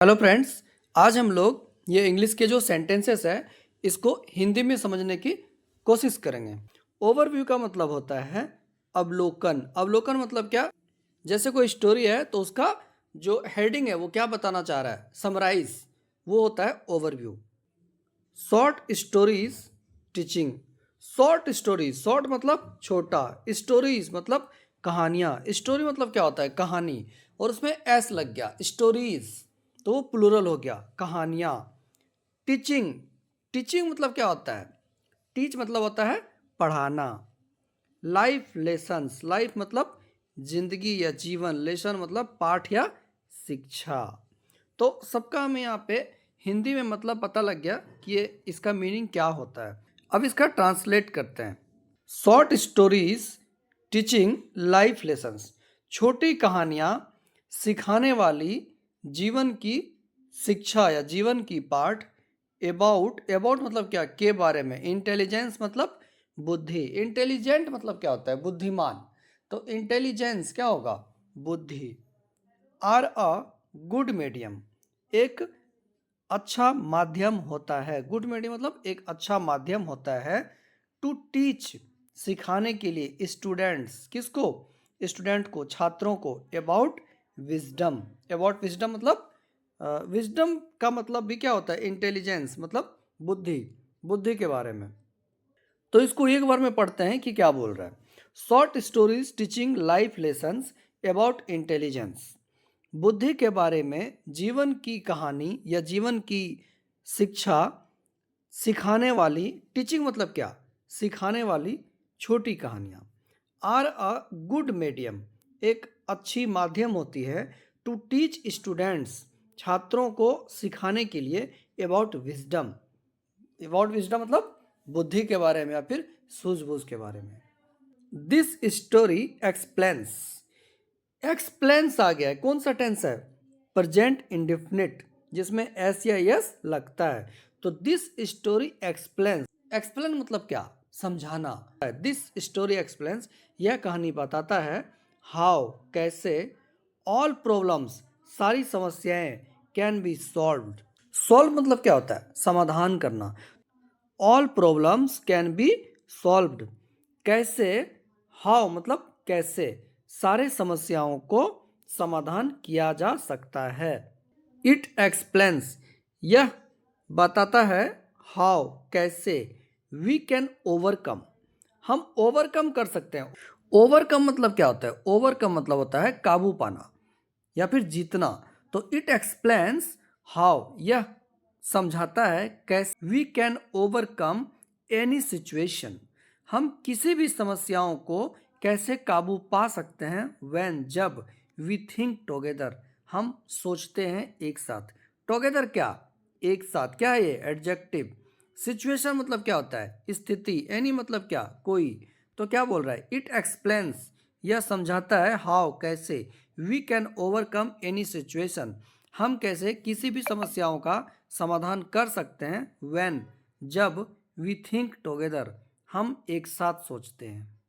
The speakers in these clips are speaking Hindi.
Hello friends. आज हम लोग ये इंग्लिश के जो सेंटेंसेस है इसको हिंदी में समझने की कोशिश करेंगे। ओवरव्यू का मतलब होता है अवलोकन। अवलोकन मतलब क्या? जैसे कोई स्टोरी है तो उसका जो हेडिंग है वो क्या बताना चाह रहा है, समराइज, वो होता है overview. Short stories teaching. Short stories, short मतलब छोटा, स्टोरीज मतलब कहानियाँ। स्टोरी मतलब क्या होता है? कहानी, और उसमें एस लग गया, स्टोरीज, तो वो प्लूरल हो गया, कहानियाँ। टीचिंग, टीचिंग मतलब क्या होता है? टीच मतलब होता है पढ़ाना। लाइफ लेसन्स, लाइफ मतलब जिंदगी या जीवन, लेसन मतलब पाठ या शिक्षा। तो सबका हमें यहाँ पे हिंदी में मतलब पता लग गया कि ये इसका मीनिंग क्या होता है। अब इसका ट्रांसलेट करते हैं। Short stories teaching life lessons, छोटी कहानियाँ सिखाने वाली जीवन की शिक्षा या जीवन की पाठ। अबाउट, अबाउट मतलब क्या? के बारे में। इंटेलिजेंस मतलब बुद्धि। इंटेलिजेंट मतलब क्या होता है? बुद्धिमान। तो इंटेलिजेंस क्या होगा? बुद्धि। आर अ गुड मीडियम, एक अच्छा माध्यम होता है। गुड मीडियम मतलब एक अच्छा माध्यम होता है। टू टीच, सिखाने के लिए। स्टूडेंट्स, किसको? स्टूडेंट को, छात्रों को। अबाउट विजडम, अबाउट विजडम मतलब विजडम का मतलब भी क्या होता है? इंटेलिजेंस मतलब बुद्धि, बुद्धि के बारे में। तो इसको एक बार में पढ़ते हैं कि क्या बोल रहा है। Short stories teaching life lessons about intelligence, बुद्धि के बारे में जीवन की कहानी या जीवन की शिक्षा सिखाने वाली। टीचिंग मतलब क्या? सिखाने वाली छोटी कहानियाँ। आर अ गुड मीडियम, एक अच्छी माध्यम होती है। टू टीच स्टूडेंट्स, छात्रों को सिखाने के लिए। अबाउट विजडम, अबाउट विजडम मतलब बुद्धि के बारे में या फिर सूझबूझ के बारे में। दिस स्टोरी एक्सप्लेन्स, एक्सप्लेंस आ गया है। कौन सा टेंस है? प्रेजेंट इंडेफिनिट, जिसमें एस या यस लगता है। तो दिस स्टोरी एक्सप्लेंस, एक्सप्लेन मतलब क्या? समझाना। दिस स्टोरी एक्सप्लेंस, यह कहानी बताता है। हाउ, कैसे। ऑल प्रॉब्लम्स, सारी समस्याएं। कैन बी सॉल्व्ड, सॉल्व मतलब क्या होता है? समाधान करना। All problems can be solved, कैसे। हाउ मतलब कैसे, सारे समस्याओं को समाधान किया जा सकता है। इट एक्सप्लेन्स, यह बताता है। हाउ कैसे। वी कैन ओवरकम, हम ओवरकम कर सकते हैं। ओवरकम मतलब क्या होता है? ओवरकम मतलब होता है काबू पाना या फिर जीतना। तो इट एक्सप्लेन्स हाउ, यह समझाता है कैसे। We can overcome any situation, हम किसी भी समस्याओं को कैसे काबू पा सकते हैं। व्हेन, जब। वी थिंक टुगेदर, हम सोचते हैं एक साथ। टुगेदर क्या? एक साथ। क्या है ये? एडजेक्टिव। सिचुएशन मतलब क्या होता है? स्थिति। एनी मतलब क्या? कोई। तो क्या बोल रहा है? इट एक्सप्लेन्स, यह समझाता है। हाउ कैसे। We can overcome any situation, हम कैसे किसी भी समस्याओं का समाधान कर सकते हैं। व्हेन, जब। वी थिंक टुगेदर, हम एक साथ सोचते हैं,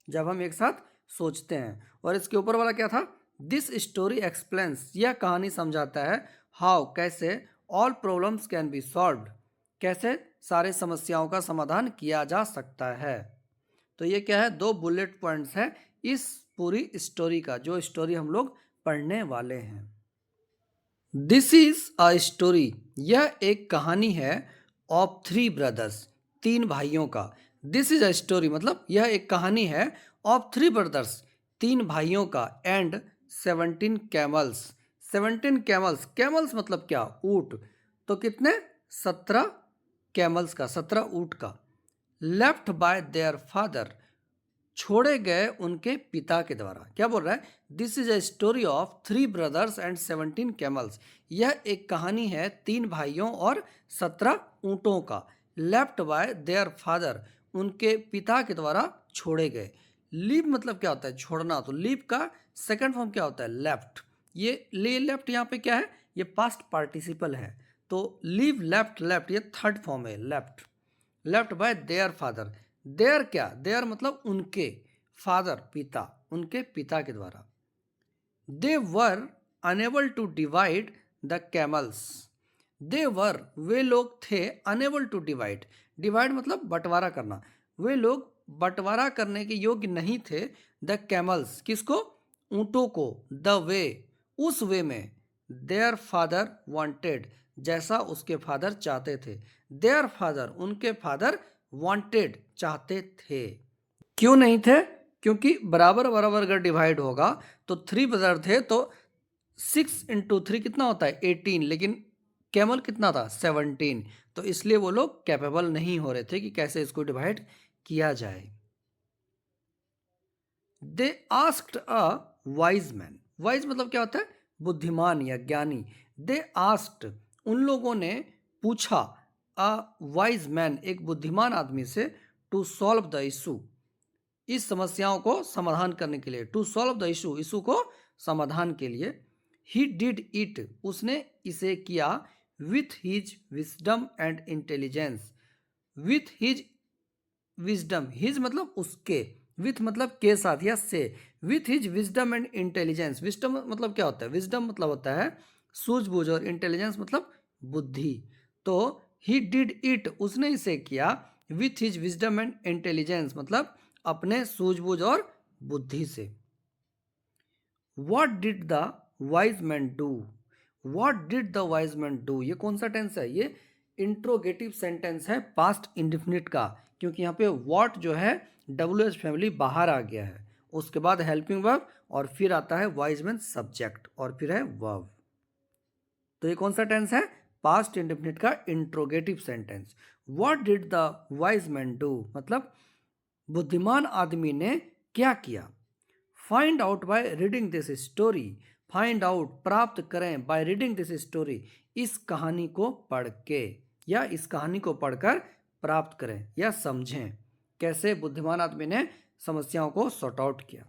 जब हम एक साथ सोचते हैं। और इसके ऊपर वाला क्या था? दिस स्टोरी एक्सप्लेन्स, यह कहानी समझाता है। हाउ कैसे। All problems can be solved, कैसे सारे समस्याओं का समाधान किया जा सकता है। तो ये क्या है? दो बुलेट पॉइंट्स है इस पूरी स्टोरी का, जो स्टोरी हम लोग पढ़ने वाले हैं। दिस इज अ स्टोरी, यह एक कहानी है। ऑफ थ्री ब्रदर्स, तीन भाइयों का। दिस इज अ स्टोरी मतलब यह एक कहानी है। ऑफ थ्री ब्रदर्स, तीन भाइयों का। एंड 17 कैमल्स, 17 कैमल्स, कैमल्स मतलब क्या? ऊंट। तो कितने? 17 कैमल्स का, 17 ऊंट का। लेफ्ट बाय देयर फादर, छोड़े गए उनके पिता के द्वारा। क्या बोल रहा है? This is a story of three brothers and 17 camels, यह एक कहानी है तीन भाइयों और 17 ऊंटों का। लेफ्ट बाय देयर फादर, उनके पिता के द्वारा छोड़े गए। लीव मतलब क्या होता है? छोड़ना। तो लीव का सेकंड फॉर्म क्या होता है? लेफ्ट। ये ले लेफ्ट यहाँ पे क्या है? ये पास्ट पार्टिसिपल है। तो लीव, लेफ्ट, लेफ्ट ये थर्ड फॉर्म है, left. Left by their father, their क्या? देयर मतलब उनके, फादर पिता, उनके पिता के द्वारा। They were unable to divide the camels. They were, वे लोग थे, अनेबल टू डिवाइड, डिवाइड मतलब बंटवारा करना, वे लोग बंटवारा करने के योग्य नहीं थे। द कैमल्स, किसको? ऊंटों को। द वे, उस वे में। देयर फादर वांटेड, जैसा उसके फादर चाहते थे। देयर फादर, उनके फादर, वांटेड, चाहते थे। क्यों नहीं थे? क्योंकि बराबर बराबर अगर डिवाइड होगा तो 3 ब्रदर थे, तो 6 इंटू 3 कितना होता है? 18, लेकिन कैमल कितना था? 17। तो इसलिए वो लोग कैपेबल नहीं हो रहे थे कि कैसे इसको डिवाइड किया जाए। They asked a wise man, wise मतलब क्या होता है? बुद्धिमान या ज्ञानी। दे आस्क्ड, उन लोगों ने पूछा, अ वाइज मैन, एक बुद्धिमान आदमी से, टू सॉल्व द इशू, इस समस्याओं को समाधान करने के लिए। To solve the issue, issue को समाधान के लिए। ही डिड इट, उसने इसे किया, with his wisdom and intelligence, with his wisdom, his मतलब उसके, विथ मतलब के साथ या से, with his wisdom and intelligence. Wisdom मतलब क्या होता है? विजडम मतलब होता है सूझबूझ, और इंटेलिजेंस मतलब बुद्धि। तो ही डिड इट, उसने इसे किया, with his wisdom and intelligence मतलब अपने सूझबूझ और बुद्धि से। What did the wise man do? What did the wise man do? ये कौन सा टेंस है? ये इंट्रोगेटिव सेंटेंस है पास्ट इंडिफिनिट का, क्योंकि यहाँ पे what जो है WH फैमिली बाहर आ गया है, उसके बाद हेल्पिंग वर्ब, और फिर आता है वाइज मैन सब्जेक्ट, और फिर है वर्ब। तो ये कौन सा टेंस है? पास्ट इंडिफिनिट का interrogative sentence. What did the wise man do मतलब बुद्धिमान आदमी ने क्या किया। Find out by reading this story, find out प्राप्त करें, बाय रीडिंग दिस स्टोरी, इस कहानी को पढ़ के, या इस कहानी को पढ़कर प्राप्त करें या समझें कैसे बुद्धिमान आदमी ने समस्याओं को सॉर्ट आउट किया।